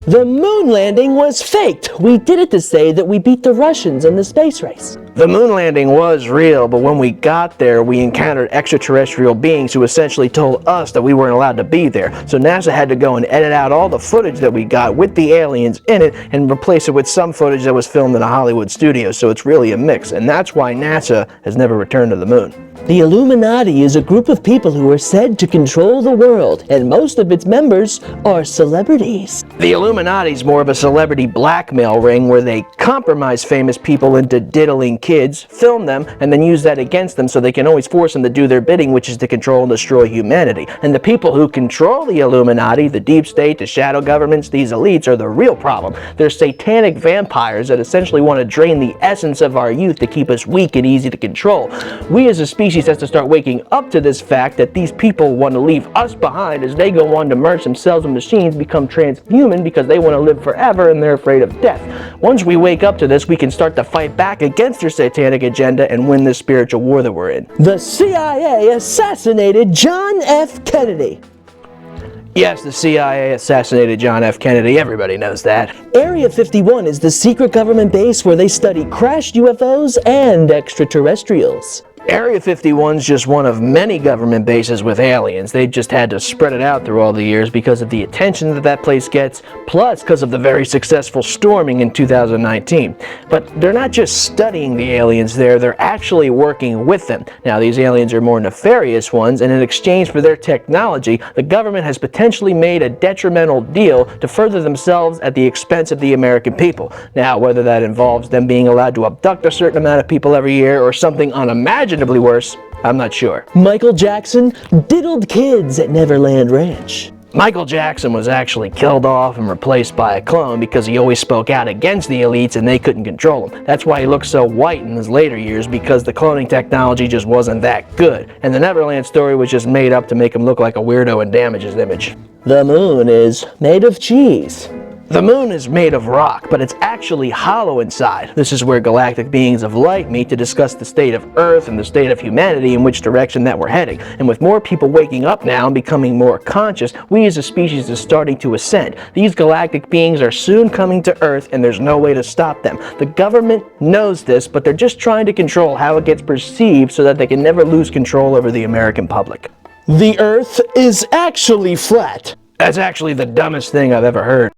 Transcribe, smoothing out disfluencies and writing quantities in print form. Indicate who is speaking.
Speaker 1: The moon landing was faked. We did it to say that we beat the Russians in the space race.
Speaker 2: The moon landing was real, but when we got there, we encountered extraterrestrial beings who essentially told us that we weren't allowed to be there. So NASA had to go and edit out all the footage that we got with the aliens in it and replace it with some footage that was filmed in a Hollywood studio. So it's really a mix, and that's why NASA has never returned to the moon.
Speaker 1: The Illuminati is a group of people who are said to control the world, and most of its members are celebrities.
Speaker 2: The Illuminati is more of a celebrity blackmail ring where they compromise famous people into diddling kids, film them, and then use that against them so they can always force them to do their bidding, which is to control and destroy humanity. And the people who control the Illuminati, the deep state, the shadow governments, these elites, are the real problem. They're satanic vampires that essentially want to drain the essence of our youth to keep us weak and easy to control. We as a species has to start waking up to this fact that these people want to leave us behind as they go on to merge themselves with machines, become transhuman because they want to live forever and they're afraid of death. Once we wake up to this, we can start to fight back against their satanic agenda and win this spiritual war that we're in.
Speaker 1: The CIA assassinated John F. Kennedy.
Speaker 2: Yes, the CIA assassinated John F. Kennedy. Everybody knows that.
Speaker 1: Area 51 is the secret government base where they study crashed UFOs and extraterrestrials.
Speaker 2: Area 51 is just one of many government bases with aliens. They just had to spread it out through all the years because of the attention that that place gets, plus because of the very successful storming in 2019. But they're not just studying the aliens there, they're actually working with them. Now, these aliens are more nefarious ones, and in exchange for their technology, the government has potentially made a detrimental deal to further themselves at the expense of the American people. Now, whether that involves them being allowed to abduct a certain amount of people every year or something unimaginably worse, I'm not sure.
Speaker 1: Michael Jackson diddled kids at Neverland Ranch.
Speaker 2: Michael Jackson was actually killed off and replaced by a clone because he always spoke out against the elites and they couldn't control him. That's why he looked so white in his later years, because the cloning technology just wasn't that good. And the Neverland story was just made up to make him look like a weirdo and damage his image.
Speaker 1: The moon is made of cheese.
Speaker 2: The moon is made of rock, but it's actually hollow inside. This is where galactic beings of light meet to discuss the state of Earth and the state of humanity and which direction that we're heading. And with more people waking up now and becoming more conscious, we as a species is starting to ascend. These galactic beings are soon coming to Earth and there's no way to stop them. The government knows this, but they're just trying to control how it gets perceived so that they can never lose control over the American public.
Speaker 1: The Earth is actually flat.
Speaker 2: That's actually the dumbest thing I've ever heard.